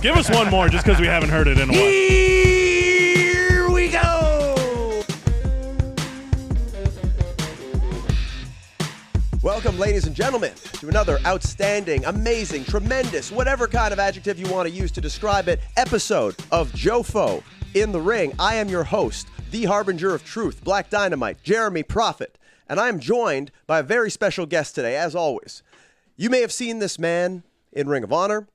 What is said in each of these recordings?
Give us one more just because we haven't heard it in a while. Here we go! Welcome, ladies and gentlemen, to another outstanding, amazing, tremendous, whatever kind of adjective you want to use to describe it, episode of Jofo in the Ring. I am your host, the harbinger of truth, Black Dynamite, Jeremy Prophet, and I am joined by a very special guest today, as always. You may have seen this man in Ring of Honor.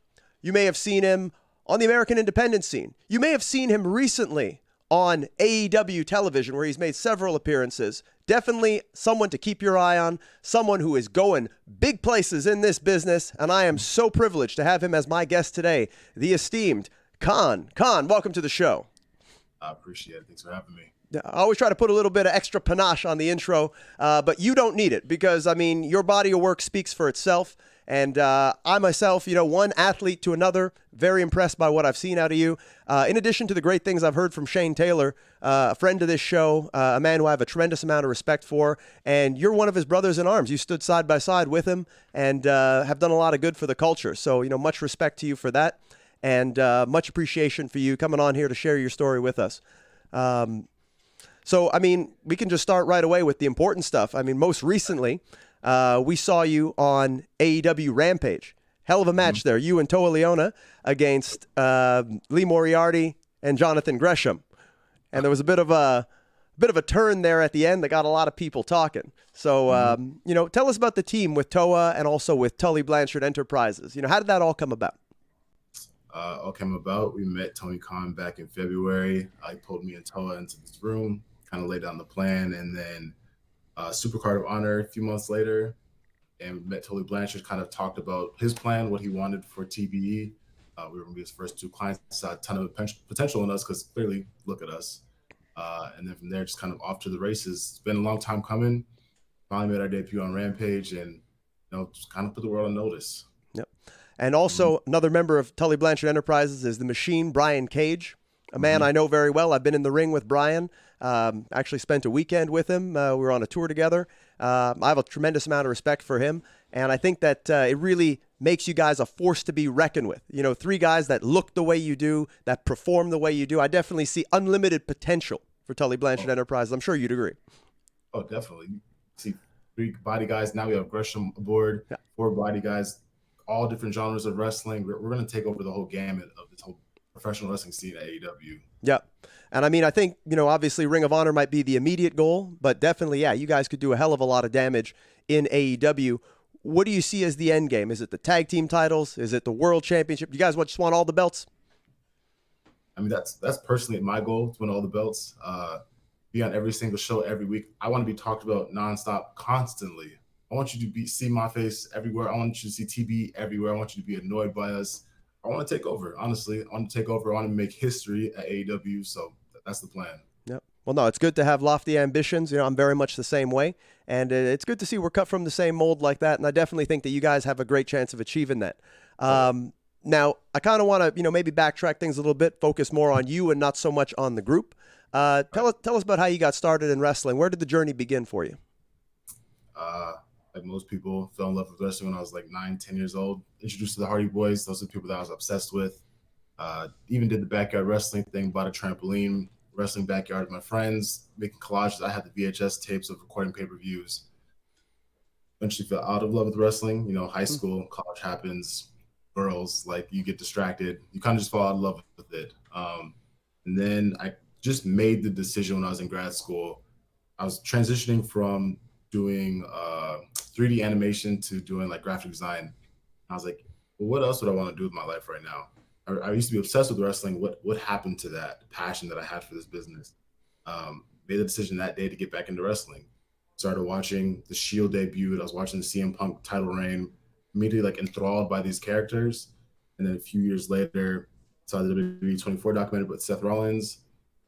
You may have seen him on the American independent scene. You may have seen him recently on AEW television, where he's made several appearances. Definitely someone to keep your eye on, someone who is going big places in this business, and I am so privileged to have him as my guest today, the esteemed Kaun. Kaun, welcome to the show. I appreciate it. Thanks for having me. I always try to put a little bit of extra panache on the intro, but you don't need it because, I mean, your body of work speaks for itself. And I myself, one athlete to another, very impressed by what I've seen out of you. In addition to the great things I've heard from Shane Taylor, a friend of this show, a man who I have a tremendous amount of respect for, and you're one of his brothers in arms. You stood side by side with him and have done a lot of good for the culture. So, much respect to you for that, and much appreciation for you coming on here to share your story with us. So, I mean, we can just start right away with the important stuff. I mean, most recently, we saw you on AEW Rampage. Hell of a match there. You and Toa Liona against Lee Moriarty and Jonathan Gresham. And there was a bit of a turn there at the end that got a lot of people talking. So, tell us about the team with Toa and also with Tully Blanchard Enterprises. How did that all come about? We met Tony Khan back in February. He pulled me and Toa into this room, kind of laid down the plan, and then Supercard of Honor a few months later, and met Tully Blanchard, kind of talked about his plan, what he wanted for TBE. We were going to be his first two clients, saw a ton of potential in us because clearly, look at us. And then from there, just kind of off to the races. It's been a long time coming. Finally made our debut on Rampage and, just kind of put the world on notice. Yep. And also another member of Tully Blanchard Enterprises is the Machine, Brian Cage, a man I know very well. I've been in the ring with Brian. Actually spent a weekend with him. We were on a tour together. I have a tremendous amount of respect for him. And I think that it really makes you guys a force to be reckoned with. Three guys that look the way you do, that perform the way you do. I definitely see unlimited potential for Tully Blanchard Enterprises. I'm sure you'd agree. Oh, definitely. You see three body guys. Now we have Gresham aboard, 4 body guys, all different genres of wrestling. We're going to take over the whole gamut of this whole professional wrestling scene at AEW. Yep. And I mean, I think, obviously Ring of Honor might be the immediate goal, but definitely, you guys could do a hell of a lot of damage in AEW. What do you see as the end game? Is it the tag team titles? Is it the world championship? You guys just want all the belts? I mean, that's personally my goal, to win all the belts. Be on every single show every week. I want to be talked about nonstop, constantly. I want you to see my face everywhere. I want you to see TB everywhere. I want you to be annoyed by us. I want to take over, honestly. I want to take over. I want to make history at AEW, so that's the plan. Yep. Well, no, it's good to have lofty ambitions. I'm very much the same way, and it's good to see we're cut from the same mold like that, and I definitely think that you guys have a great chance of achieving that. Now, I kind of want to, maybe backtrack things a little bit, focus more on you and not so much on the group. Tell us about how you got started in wrestling. Where did the journey begin for you? Like most people, fell in love with wrestling when I was like 9, 10 years old. Introduced to the Hardy Boys. Those are the people that I was obsessed with. Even did the backyard wrestling thing, bought a trampoline, wrestling backyard with my friends, making collages. I had the VHS tapes of recording pay-per-views. Eventually fell out of love with wrestling. High school, college happens, girls, like you get distracted. You kind of just fall out of love with it. And then I just made the decision when I was in grad school. I was transitioning from doing 3D animation to doing like graphic design. I was like, well, what else would I want to do with my life right now? I used to be obsessed with wrestling. What happened to that passion that I had for this business? Made the decision that day to get back into wrestling. Started watching the Shield debut. I was watching the CM Punk title reign, immediately like enthralled by these characters. And then a few years later, saw the WWE 24 documentary with Seth Rollins.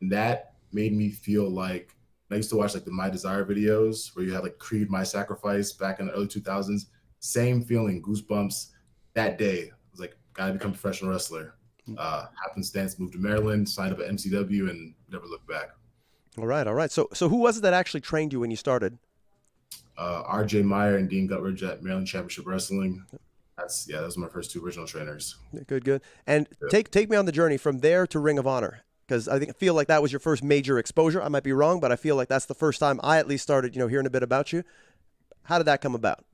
And that made me feel like, I used to watch like the My Desire videos where you had like Creed, My Sacrifice back in the early 2000s. Same feeling, goosebumps. That day, I was like, gotta become a professional wrestler. Happenstance, moved to Maryland, signed up at MCW, and never looked back. All right. So who was it that actually trained you when you started? RJ Meyer and Dean Gutridge at Maryland Championship Wrestling. Those were my first two original trainers. Good, good. And Yeah. take me on the journey from there to Ring of Honor, because I feel like that was your first major exposure. I might be wrong, but I feel like that's the first time I at least started, hearing a bit about you. How did that come about?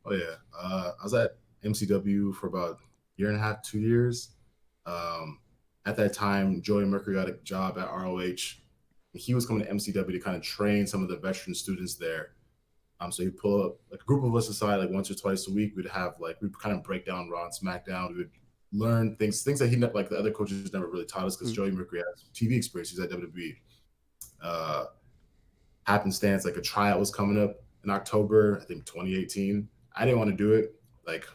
Oh yeah, I was at MCW for about a year and a half, 2 years. Um, at that time, Joey Mercury got a job at ROH. He was coming to MCW to kind of train some of the veteran students there. So he'd pull up like a group of us aside, like once or twice a week. We'd kind of break down Raw and SmackDown. We would learn things that like the other coaches never really taught us, because Joey Mercury has TV experience. He's at WWE. Uh, Happenstance, like a tryout was coming up in October, I think 2018. I didn't want to do it. Like,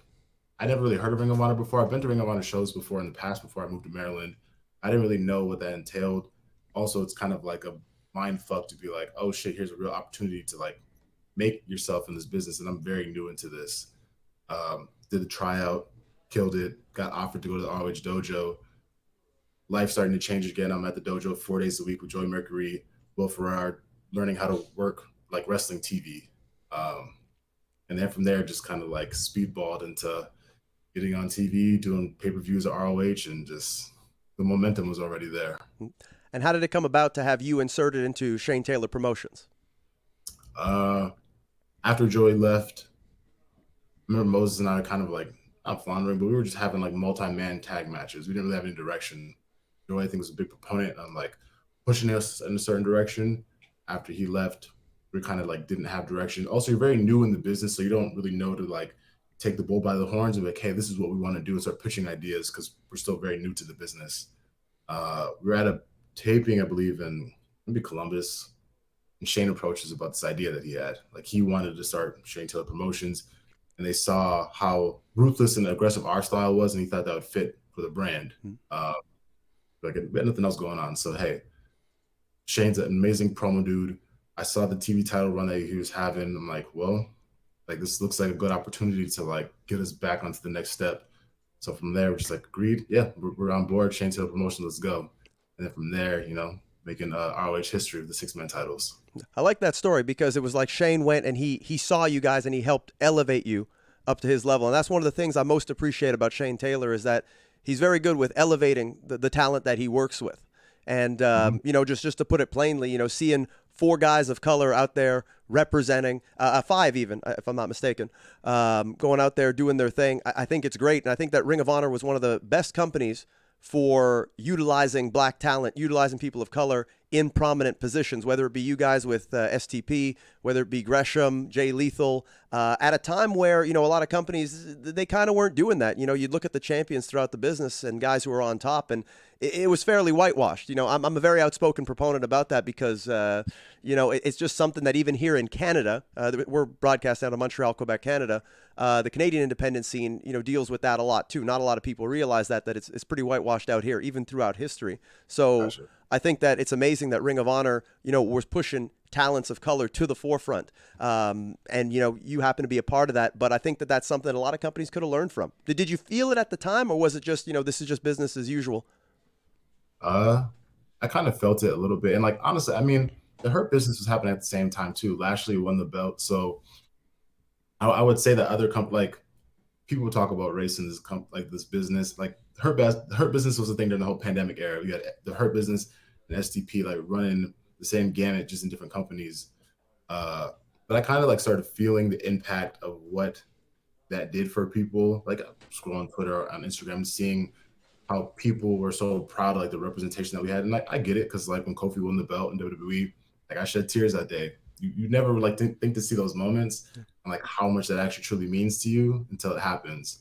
I never really heard of Ring of Honor before. I've been to Ring of Honor shows before in the past before I moved to Maryland. I didn't really know what that entailed. Also, it's kind of like a mind fuck to be like, oh shit, here's a real opportunity to like make yourself in this business, and I'm very new into this. Did the tryout, killed it, got offered to go to the ROH dojo. Life starting to change again. I'm at the dojo 4 days a week with Joey Mercury, Will Ferrard, learning how to work like wrestling TV. And then from there, just kind of like speedballed into getting on TV, doing pay-per-views at ROH, and just the momentum was already there. And how did it come about to have you inserted into Shane Taylor Promotions? After Joey left, I remember Moses and I kind of like, not floundering, but we were just having like multi-man tag matches. We didn't really have any direction. Joey, I think, was a big proponent on like pushing us in a certain direction. After he left, we kind of like didn't have direction. Also, you're very new in the business, so you don't really know to like take the bull by the horns and be like, hey, this is what we want to do, and start pitching ideas, because we're still very new to the business. We were at a taping, I believe, in maybe Columbus, and Shane approaches about this idea that he had. Like, he wanted to start Shane Taylor Promotions, and they saw how ruthless and aggressive our style was, and he thought that would fit for the brand. Like, we had nothing else going on. So, hey, Shane's an amazing promo dude. I saw the TV title run that he was having. I'm like, well, like, this looks like a good opportunity to like get us back onto the next step. So from there, we're just like, agreed. Yeah, we're on board. Shane Taylor Promotion, let's go. And then from there, making ROH history with the 6-man titles. I like that story, because it was like Shane went and he saw you guys and he helped elevate you up to his level. And that's one of the things I most appreciate about Shane Taylor, is that he's very good with elevating the talent that he works with. And, just to put it plainly, seeing 4 guys of color out there representing, 5 even, if I'm not mistaken, going out there doing their thing, I think it's great. And I think that Ring of Honor was one of the best companies for utilizing black talent, utilizing people of color in prominent positions, whether it be you guys with STP, whether it be Gresham, Jay Lethal, at a time where, a lot of companies, they kind of weren't doing that. You'd look at the champions throughout the business and guys who were on top, and it was fairly whitewashed. I'm a very outspoken proponent about that, because, it's just something that even here in Canada, we're broadcast out of Montreal, Quebec, Canada, the Canadian independent scene, deals with that a lot too. Not a lot of people realize that it's pretty whitewashed out here, even throughout history. So Gotcha. I think that it's amazing that Ring of Honor, was pushing talents of color to the forefront. And, you happen to be a part of that. But I think that that's something a lot of companies could have learned from. Did you feel it at the time, or was it just, this is just business as usual? I kind of felt it a little bit. And like, honestly, I mean, the Hurt Business was happening at the same time too. Lashley won the belt. So I would say that other like, people talk about race in this like this business. Like, Hurt Business was a thing during the whole pandemic era. We had the Hurt Business and STP like running the same gamut, just in different companies. But I kind of like started feeling the impact of what that did for people. Like, scrolling Twitter, on Instagram, seeing how people were so proud of like the representation that we had. And like, I get it, because like when Kofi won the belt in WWE, like, I shed tears that day. You never like think to see those moments and like how much that actually truly means to you until it happens.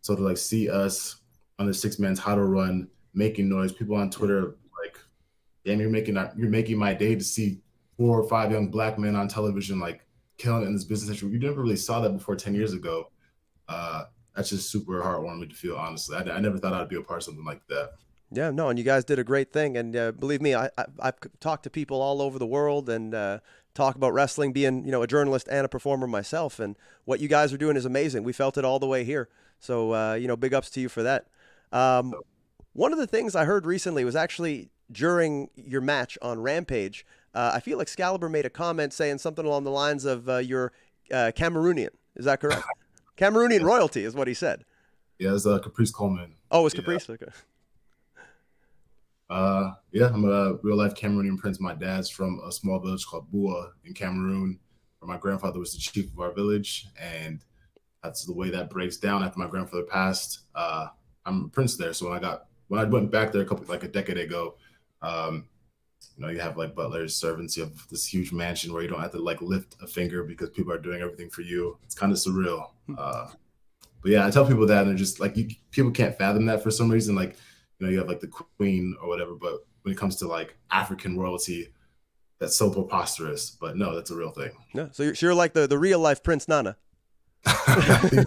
So to like see us on the 6-man title run, making noise, people on Twitter like, damn, you're making my day to see 4 or 5 young black men on television like killing it in this business. You never really saw that before 10 years ago. That's just super heartwarming to feel, honestly. I never thought I'd be a part of something like that. Yeah, no, and you guys did a great thing. And believe me, I've talked to people all over the world and talk about wrestling, being, a journalist and a performer myself. And what you guys are doing is amazing. We felt it all the way here. So, big ups to you for that. One of the things I heard recently was actually during your match on Rampage. I feel like Excalibur made a comment saying something along the lines of you're Cameroonian. Is that correct? Cameroonian royalty is what he said. Yeah, it's Caprice Coleman. Oh, it's Caprice? Okay. Yeah, I'm a real-life Cameroonian prince. My dad's from a small village called Bua in Cameroon, where my grandfather was the chief of our village, and that's the way that breaks down. After my grandfather passed, I'm a prince there. So when I went back there a decade ago, you have like butlers, servants. You have this huge mansion where you don't have to like lift a finger because people are doing everything for you. It's kind of surreal. But yeah, I tell people that, and they're just like, people can't fathom that for some reason. Like, you have like the queen or whatever, but when it comes to like African royalty, that's so preposterous. But no, that's a real thing. Yeah. So you're like the real life Prince Nana. I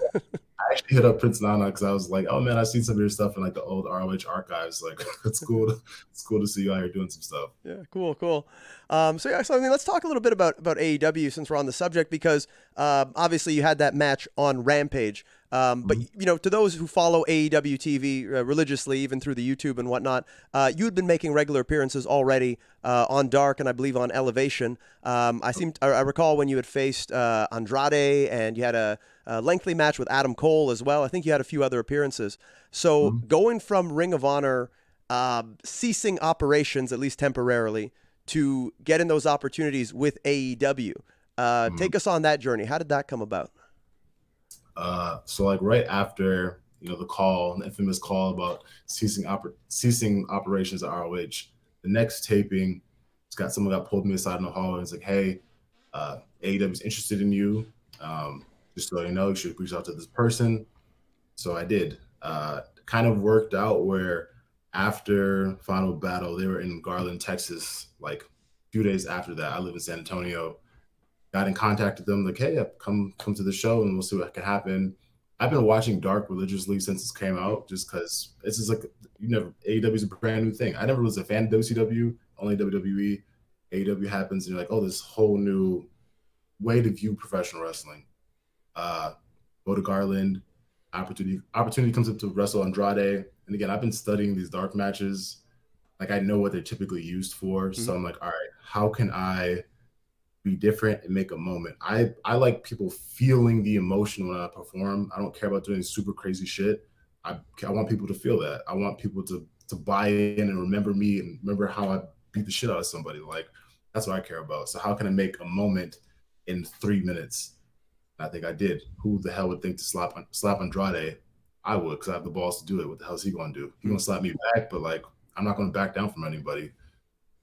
actually hit up Prince Nana because I was like, oh man, I've seen some of your stuff in like the old ROH archives. Like, it's cool to see you out here doing some stuff. Yeah, cool. So I mean, let's talk a little bit about AEW since we're on the subject, because obviously you had that match on Rampage. But to those who follow AEW TV religiously, even through the YouTube and whatnot, you had been making regular appearances already on Dark and I believe on Elevation. I recall when you had faced Andrade, and you had a lengthy match with Adam Cole as well. I think you had a few other appearances. So going from Ring of Honor ceasing operations, at least temporarily, to getting those opportunities with AEW, take us on that journey. How did that come about? So like right after the infamous call about ceasing operations at ROH, the next taping, someone got pulled me aside in the hall and was like, hey, AEW is interested in you. Just so you know, you should reach out to this person. So I did. Kind of worked out where after Final Battle, they were in Garland, Texas, like a few days after that. I live in San Antonio. Got in contact with them, like, hey, come to the show and we'll see what can happen. I've been watching Dark religiously since it came out, just because it's just like AEW is a brand new thing. I never was a fan of WCW, only WWE. AEW happens and you're like, oh, this whole new way to view professional wrestling. Go to Garland, opportunity comes up to wrestle Andrade. And again, I've been studying these Dark matches. Like, I know what they're typically used for. So I'm like, all right, how can I be different and make a moment? I like people feeling the emotion when I perform. I don't care about doing super crazy shit. I want people to feel that. I want people to buy in and remember me and remember how I beat the shit out of somebody. Like, that's what I care about. So how can I make a moment in 3 minutes? I think I did. Who the hell would think to slap Andrade? I would, because I have the balls to do it. What the hell is he going to do? He's going to slap me back, but like, I'm not going to back down from anybody.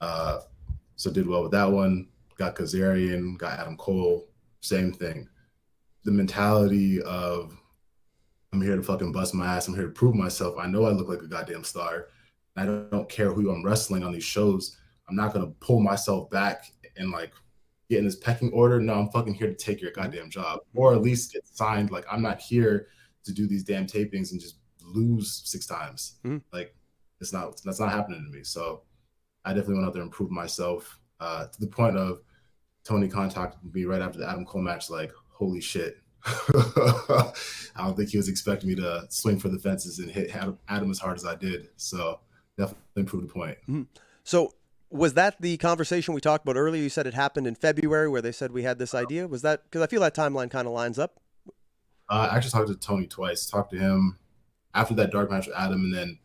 So did well with that one. Got Kazarian, got Adam Cole, same thing. The mentality of, I'm here to fucking bust my ass. I'm here to prove myself. I know I look like a goddamn star. I don't care who I'm wrestling on these shows. I'm not going to pull myself back and like get in this pecking order. No, I'm fucking here to take your goddamn job, or at least get signed. Like, I'm not here to do these damn tapings and just lose 6 times. Like, that's not happening to me. So I definitely went out there and proved myself to the point of Tony contacted me right after the Adam Cole match, like, holy shit. I don't think he was expecting me to swing for the fences and hit Adam as hard as I did. So definitely proved the point. So was that the conversation we talked about earlier? You said it happened in February where they said we had this idea. Was that, because I feel that timeline kind of lines up? I actually talked to Tony twice. Talked to him after that Dark match with Adam, and then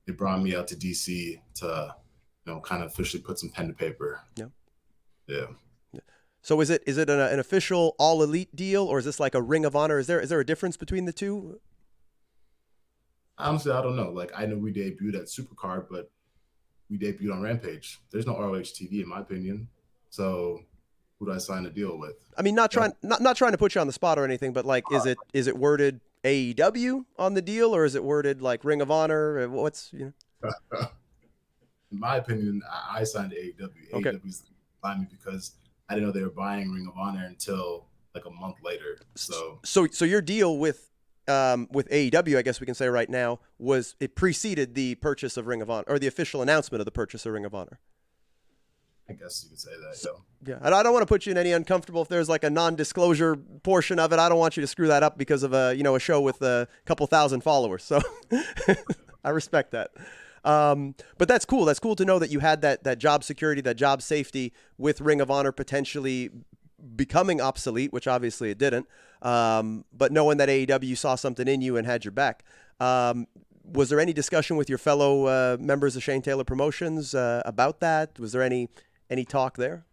they brought me out to DC to, kind of officially put some pen to paper. Yeah. So is it an official all elite deal, or is this like a Ring of Honor? Is there a difference between the two? Honestly, I don't know. Like, I know we debuted at Supercard, but we debuted on Rampage. There's no ROH TV, in my opinion. So who do I sign a deal with? I mean, not trying to put you on the spot or anything, but like, is it worded AEW on the deal, or is it worded like Ring of Honor? What's In my opinion, I signed to AEW. Okay. AEW's signed me because I didn't know they were buying Ring of Honor until like a month later. So your deal with AEW, I guess we can say right now, it preceded the purchase of Ring of Honor, or the official announcement of the purchase of Ring of Honor. I guess you could say that. So, yeah, and I don't want to put you in any uncomfortable. If there's like a non-disclosure portion of it, I don't want you to screw that up because of a show with a couple thousand followers. So I respect that. But that's cool. That's cool to know that you had that job security, that job safety with Ring of Honor potentially becoming obsolete, which obviously it didn't, but knowing that AEW saw something in you and had your back. Was there any discussion with your fellow members of Shane Taylor Promotions about that? Was there any talk there?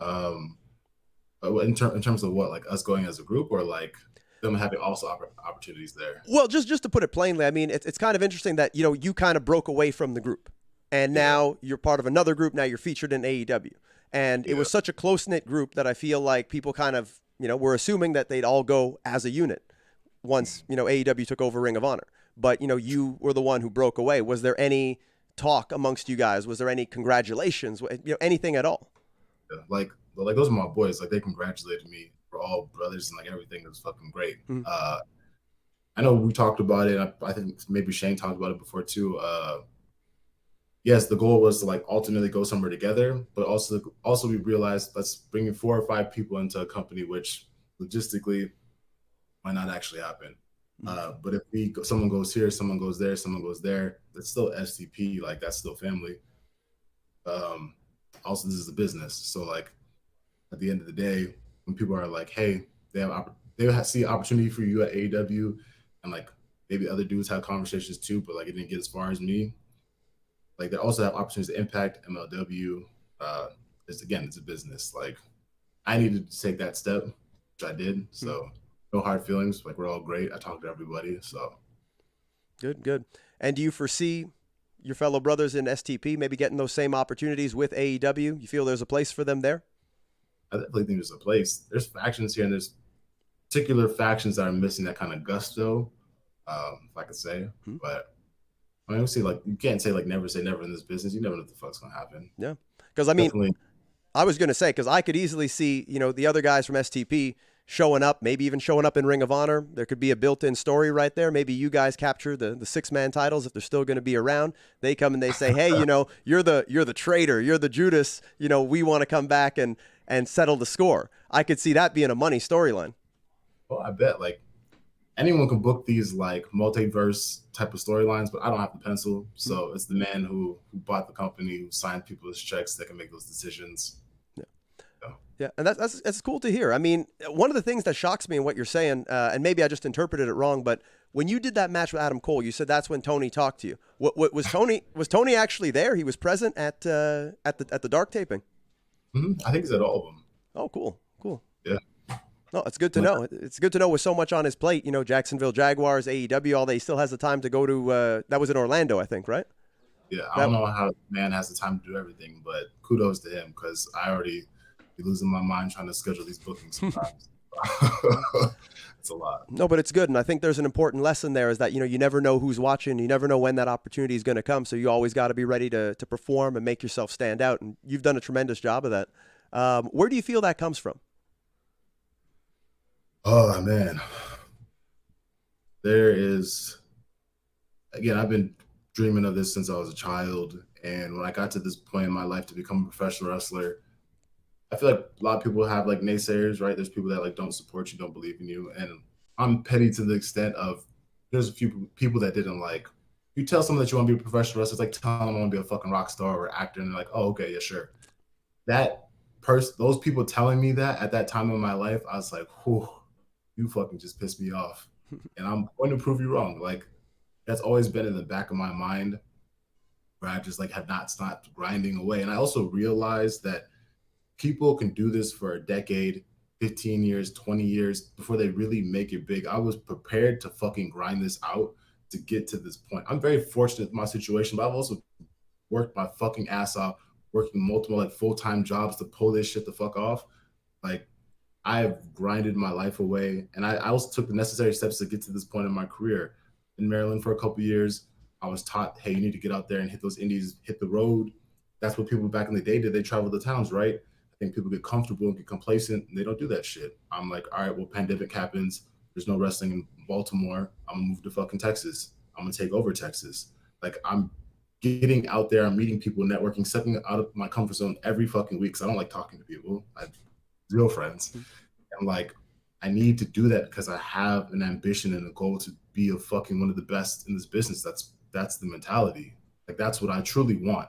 In terms of what, like us going as a group, or like them having also opportunities there? Well, just to put it plainly, I mean, it's kind of interesting that, you know, you kind of broke away from the group, and now you're part of another group. Now you're featured in AEW, and it was such a close-knit group that I feel like people kind of, you know, were assuming that they'd all go as a unit once, you know, AEW took over Ring of Honor. But, you know, you were the one who broke away. Was there any talk amongst you guys? Was there any congratulations? You know, anything at all? Yeah, like those are my boys. Like, they congratulated me. We're all brothers, and like everything was fucking great. I know we talked about it. I think maybe Shane talked about it before too. Yes, the goal was to like ultimately go somewhere together, but also we realized let's bring 4 or 5 people into a company, which logistically might not actually happen. But if someone goes here, someone goes there, someone goes there, that's still STP. Like, that's still family. Also, this is a business, so like at the end of the day, when people are like, hey, they see opportunity for you at AEW, and like maybe other dudes have conversations too, but like it didn't get as far as me. Like, they also have opportunities to impact MLW. It's a business. Like, I needed to take that step, which I did. So no hard feelings. Like, we're all great. I talked to everybody. So good. And do you foresee your fellow brothers in STP maybe getting those same opportunities with AEW? You feel there's a place for them there? I definitely think there's a place. There's factions here, and there's particular factions that are missing that kind of gusto, if I could say. But I mean, we'll see. Like, you can't say like never say never in this business. You never know what the fuck's gonna happen. Yeah, because I mean, Definitely. I was gonna say, because I could easily see, you know, the other guys from STP showing up, maybe even showing up in Ring of Honor. There could be a built-in story right there. Maybe you guys capture the 6-man titles if they're still going to be around. They come and they say, hey, you know, you're the traitor, you're the Judas. You know, we want to come back and settle the score. I could see that being a money storyline. Well, I bet like anyone can book these like multiverse type of storylines, but I don't have the pencil. So it's the man who bought the company, who signed people's checks, that can make those decisions. Yeah, and that's cool to hear. I mean, one of the things that shocks me in what you're saying, and maybe I just interpreted it wrong, but when you did that match with Adam Cole, you said that's when Tony talked to you. What was Tony? Was Tony actually there? He was present at the Dark taping. I think he's at all of them. Oh, cool. Yeah. No, it's good to know. It's good to know with so much on his plate. You know, Jacksonville Jaguars, AEW, all that. He still has the time to go to. That was in Orlando, I think, right? Yeah, I don't know how the man has the time to do everything, but kudos to him, because I already be losing my mind trying to schedule these bookings sometimes. It's a lot. No, but it's good, and I think there's an important lesson there, is that, you know, you never know who's watching, you never know when that opportunity is going to come, so you always got to be ready to perform and make yourself stand out, and you've done a tremendous job of that. Where do you feel that comes from? Oh man, there is. Again, I've been dreaming of this since I was a child, and when I got to this point in my life to become a professional wrestler, I feel like a lot of people have like naysayers, right? There's people that like don't support you, don't believe in you, and I'm petty to the extent of there's a few people that didn't like. You tell someone that you want to be a professional wrestler, it's like telling them I want to be a fucking rock star or actor, and they're like, oh, okay, yeah, sure. Those people telling me that at that time in my life, I was like, whew, you fucking just pissed me off, and I'm going to prove you wrong. Like, that's always been in the back of my mind, where I just like have not stopped grinding away. And I also realized that people can do this for a decade, 15 years, 20 years before they really make it big. I was prepared to fucking grind this out to get to this point. I'm very fortunate in my situation, but I've also worked my fucking ass off, working multiple like full-time jobs to pull this shit the fuck off. Like, I've grinded my life away, and I also took the necessary steps to get to this point in my career. In Maryland for a couple of years, I was taught, hey, you need to get out there and hit those indies, hit the road. That's what people back in the day did. They traveled the towns, right? I think people get comfortable and get complacent, and they don't do that shit. I'm like, all right, well, pandemic happens. There's no wrestling in Baltimore. I'm gonna move to fucking Texas. I'm gonna take over Texas. Like, I'm getting out there, I'm meeting people, networking, stepping out of my comfort zone every fucking week, because I don't like talking to people. I have real friends. And like, I need to do that because I have an ambition and a goal to be a fucking one of the best in this business. That's the mentality. Like, that's what I truly want.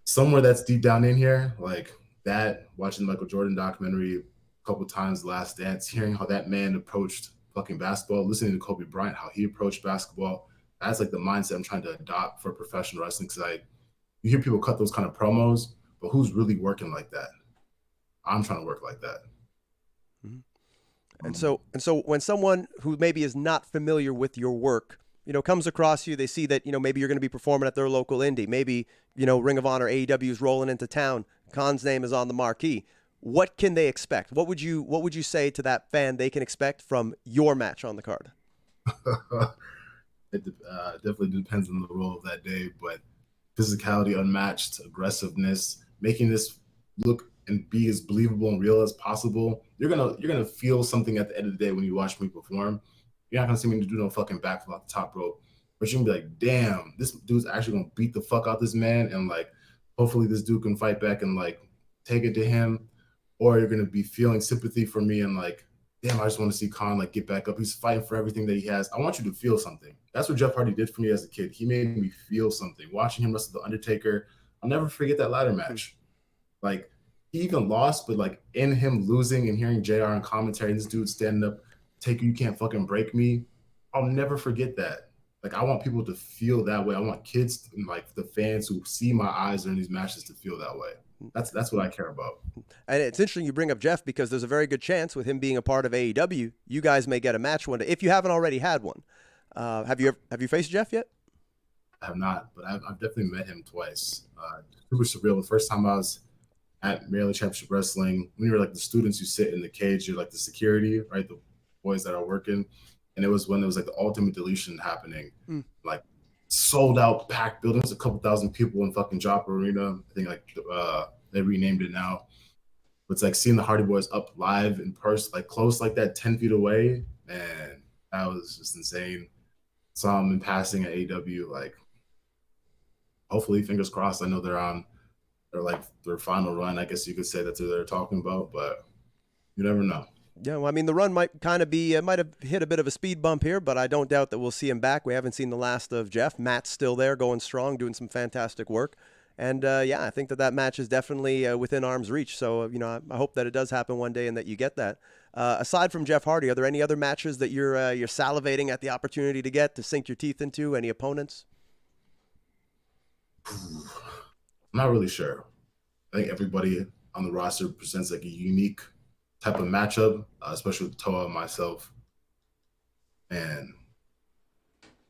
Somewhere that's deep down in here, like, that, watching the Michael Jordan documentary a couple times, Last Dance, hearing how that man approached fucking basketball, listening to Kobe Bryant, how he approached basketball. That's like the mindset I'm trying to adopt for professional wrestling. Because you hear people cut those kind of promos, but who's really working like that? I'm trying to work like that. And so when someone who maybe is not familiar with your work, comes across you, they see that, maybe you're going to be performing at their local indie. Maybe, Ring of Honor, AEW is rolling into town. Kaun's name is on the marquee. What can they expect? What would you say to that fan they can expect from your match on the card? It definitely depends on the role of that day, but physicality, unmatched, aggressiveness, making this look and be as believable and real as possible. You're gonna feel something at the end of the day when you watch me perform. You're not gonna see me do no fucking backflip off the top rope, but you're gonna be like, damn, this dude's actually gonna beat the fuck out this man, and like, hopefully this dude can fight back and like take it to him. Or you're gonna be feeling sympathy for me and like, damn, I just want to see Kaun like get back up. He's fighting for everything that he has. I want you to feel something. That's what Jeff Hardy did for me as a kid. He made me feel something. Watching him wrestle The Undertaker, I'll never forget that ladder match. Like, he even lost, but like in him losing and hearing JR on commentary and this dude standing up, Taker, you can't fucking break me. I'll never forget that. Like, I want people to feel that way. I want kids and like the fans who see my eyes during these matches to feel that way. That's what I care about. And it's interesting you bring up Jeff, because there's a very good chance with him being a part of AEW, you guys may get a match one day, if you haven't already had one. Have you faced Jeff yet? I have not, but I've definitely met him twice. Super surreal. The first time I was at Maryland Championship Wrestling, when you're like the students who sit in the cage, you're like the security, right? The boys that are working. And it was when it was like the Ultimate Deletion happening. Like, sold out, packed buildings, a couple thousand people in fucking Joppa Arena. I think like they renamed it now. But it's like seeing the Hardy Boys up live in person, like close like that, 10 feet away. Man, that was just insane. Saw them in passing at AEW. Like, hopefully, fingers crossed. I know they're on their final run. I guess you could say that's what they're talking about, but you never know. Yeah, well, I mean, the run might kind of be, might have hit a bit of a speed bump here, but I don't doubt that we'll see him back. We haven't seen the last of Jeff. Matt's still there, going strong, doing some fantastic work. And, yeah, I think that match is definitely within arm's reach. So, I hope that it does happen one day and that you get that. Aside from Jeff Hardy, are there any other matches that you're salivating at the opportunity to get, to sink your teeth into? Any opponents? I'm not really sure. I think everybody on the roster presents like a unique type of matchup, especially with Toa and myself. And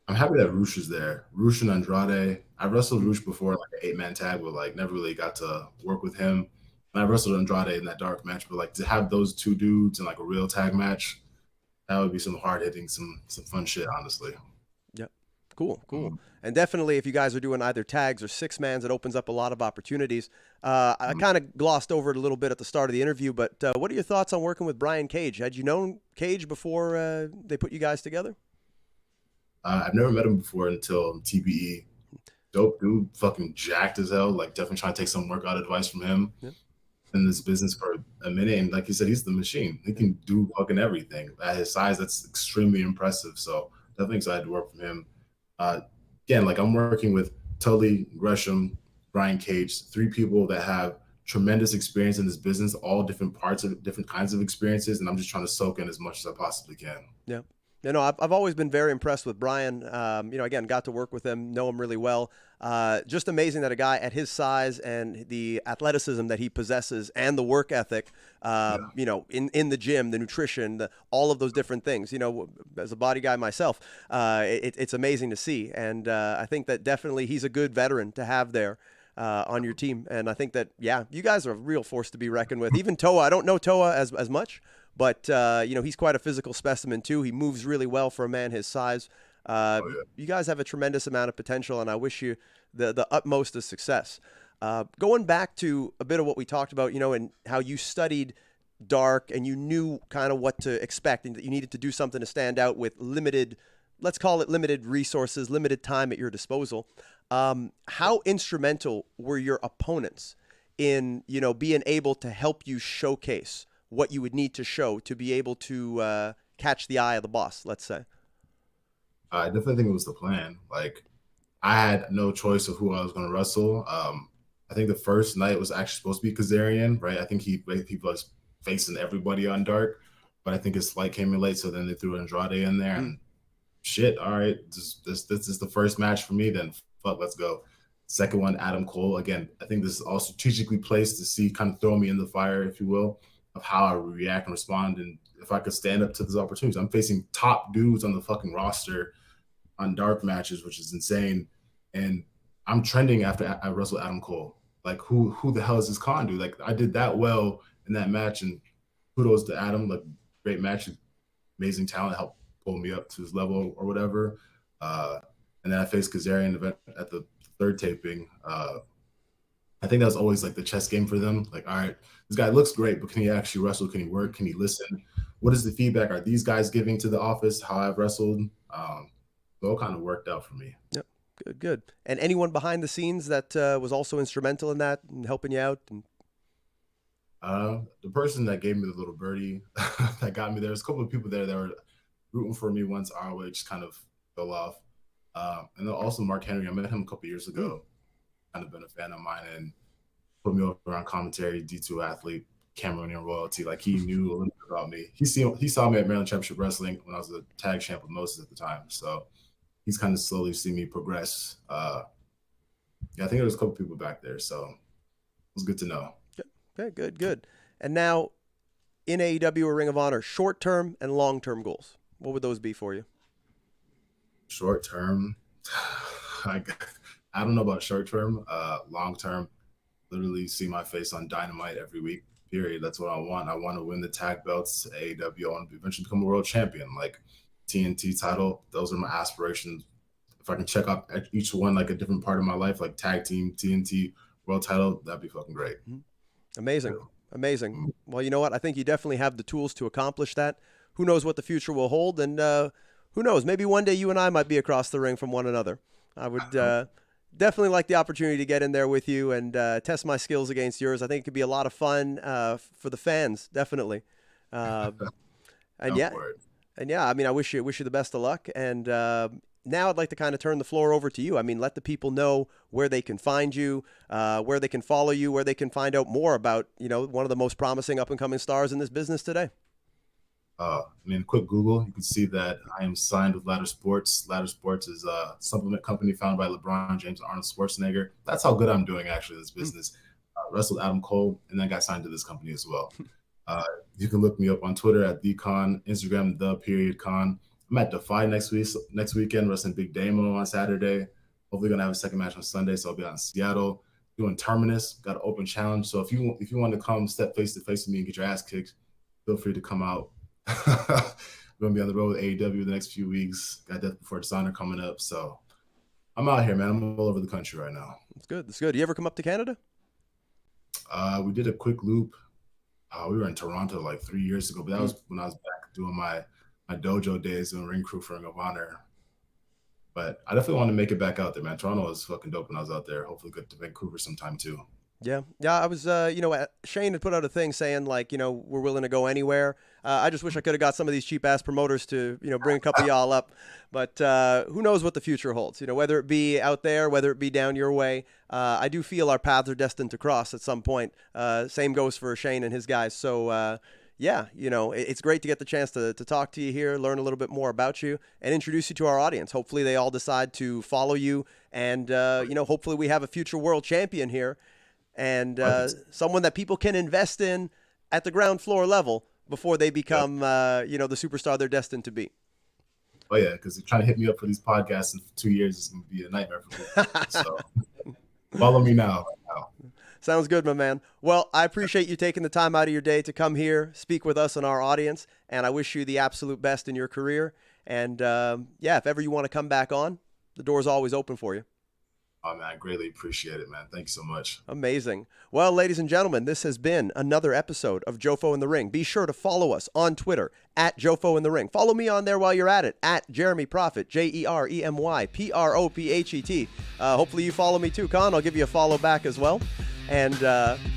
I'm happy that Roosh is there. Roosh and Andrade. I wrestled Roosh before, like an 8-man tag, but like never really got to work with him. And I wrestled Andrade in that dark match, but like to have those two dudes in like a real tag match, that would be some hard hitting, some fun shit, honestly. Yep. Cool. And definitely if you guys are doing either tags or 6-mans, it opens up a lot of opportunities. I kind of glossed over it a little bit at the start of the interview, but what are your thoughts on working with Brian Cage? Had you known Cage before they put you guys together? I've never met him before until TBE. Dope dude, fucking jacked as hell. Like, definitely trying to take some workout advice from him in this business for a minute. And like you said, he's the machine. He can do fucking everything. At his size, that's extremely impressive. So definitely excited to work from him. Again, like, I'm working with Tully, Gresham, Brian Cage, 3 people that have tremendous experience in this business, all different kinds of experiences, and I'm just trying to soak in as much as I possibly can. Yeah. I've always been very impressed with Brian. Again, got to work with him, know him really well. Just amazing that a guy at his size and the athleticism that he possesses and the work ethic, in the gym, the nutrition, all of those different things, as a body guy myself, it's amazing to see. And I think that definitely he's a good veteran to have there on your team. And I think that, you guys are a real force to be reckoned with. Even Toa, I don't know Toa as much, but, he's quite a physical specimen, too. He moves really well for a man his size. You guys have a tremendous amount of potential, and I wish you the utmost of success. Going back to a bit of what we talked about, and how you studied Dark and you knew kind of what to expect and that you needed to do something to stand out with limited, let's call it limited resources, limited time at your disposal. How instrumental were your opponents in, being able to help you showcase what you would need to show to be able to catch the eye of the boss, let's say? I definitely think it was the plan. Like, I had no choice of who I was going to wrestle. I think the first night was actually supposed to be Kazarian, right? I think he was facing everybody on Dark, but I think his flight came in late, so then they threw Andrade in there, and shit, all right, this is the first match for me, then fuck, let's go. Second one, Adam Cole. Again, I think this is all strategically placed to see, kind of throw me in the fire, if you will, of how I react and respond, and if I could stand up to this opportunity. I'm facing top dudes on the fucking roster on Dark matches, which is insane, and I'm trending after I wrestled Adam Cole. Like, who the hell is this Kaun dude? Like, I did that well in that match, and kudos to Adam. Like, great match, amazing talent, helped pull me up to his level or whatever. And then I faced Kazarian event at the third taping. I think that was always like the chess game for them. Like, all right, this guy looks great, but can he actually wrestle? Can he work? Can he listen? What is the feedback? Are these guys giving to the office how I've wrestled? It all kind of worked out for me. Yep. Good. And anyone behind the scenes that was also instrumental in that and helping you out? The person that gave me the little birdie that got me there, there's a couple of people there that were rooting for me once ROH kind of fell off. And then also Mark Henry, I met him a couple years ago. Kind of been a fan of mine and put me over on commentary, D2 athlete, Cameroonian royalty. Like, he knew a little bit about me. He saw me at Maryland Championship Wrestling when I was a tag champ with Moses at the time. So he's kind of slowly seen me progress. I think there was a couple people back there, so it was good to know. Okay, good. And now in AEW or Ring of Honor, short-term and long-term goals. What would those be for you? Short-term, I don't know about short-term. Long-term, literally see my face on Dynamite every week, period. That's what I want. I want to win the tag belts, AEW. I want to eventually become a world champion. Like, TNT title, those are my aspirations. If I can check off each one like a different part of my life, like tag team, TNT, world title, that'd be fucking great. Amazing. Well, you know what? I think you definitely have the tools to accomplish that. Who knows what the future will hold, and who knows? Maybe one day you and I might be across the ring from one another. I would definitely like the opportunity to get in there with you and test my skills against yours. I think it could be a lot of fun for the fans, definitely. And yeah, I mean, I wish you the best of luck. And now I'd like to kind of turn the floor over to you. I mean, let the people know where they can find you, where they can follow you, where they can find out more about, one of the most promising up-and-coming stars in this business today. Quick Google, you can see that I am signed with Ladder Sports. Ladder Sports is a supplement company founded by LeBron James and Arnold Schwarzenegger. That's how good I'm doing, actually, in this business. Wrestled Adam Cole, and then got signed to this company as well. You can look me up on Twitter at @TheKaun, Instagram @the_Kaun. I'm at Defy next weekend, wrestling Big Damo on Saturday. Hopefully gonna have a second match on Sunday, so I'll be out in Seattle doing Terminus. Got an open challenge, so if you want to come step face to face with me and get your ass kicked, feel free to come out. I'm gonna be on the road with AEW the next few weeks. Got Death Before Dishonor coming up, so I'm out here, man. I'm all over the country right now. That's good. You ever come up to Canada? We did a quick loop. We were in Toronto like 3 years ago, but that was when I was back doing my dojo days doing ring crew for Ring of Honor. But I definitely want to make it back out there, man. Toronto was fucking dope when I was out there. Hopefully get to Vancouver sometime too. Yeah. I was, Shane had put out a thing saying like, we're willing to go anywhere. I just wish I could have got some of these cheap ass promoters to, bring a couple of y'all up. But who knows what the future holds, whether it be out there, whether it be down your way. I do feel our paths are destined to cross at some point. Same goes for Shane and his guys. So, it's great to get the chance to talk to you here, learn a little bit more about you, and introduce you to our audience. Hopefully they all decide to follow you. And, hopefully we have a future world champion here. And someone that people can invest in at the ground floor level before they become, the superstar they're destined to be. Oh, yeah, because they're trying to hit me up for these podcasts in 2 years is going to be a nightmare for me. So follow me now. Sounds good, my man. Well, I appreciate you taking the time out of your day to come here, speak with us and our audience, and I wish you the absolute best in your career. And, if ever you want to come back on, the door's always open for you. Oh, man, I greatly appreciate it, man. Thank you so much. Amazing. Well, ladies and gentlemen, this has been another episode of Jofo in the Ring. Be sure to follow us on Twitter @Jofo in the Ring. Follow me on there while you're at it, @Jeremy Prophet, JEREMY PROPHET. Hopefully you follow me too, Kaun. I'll give you a follow back as well. And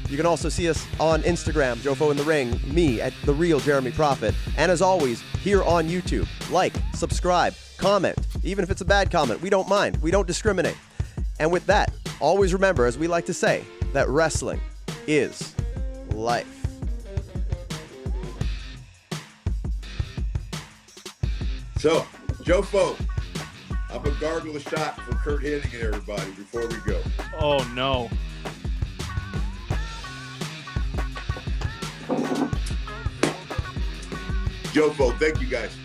you can also see us on Instagram, Jofo in the Ring, me @The Real Jeremy Prophet. And as always, here on YouTube, like, subscribe, comment. Even if it's a bad comment, we don't mind. We don't discriminate. And with that, always remember, as we like to say, that wrestling is life. So, Jofo, I'm a gargle a shot for Kurt Hennig and everybody before we go. Oh, no. Jofo, thank you guys.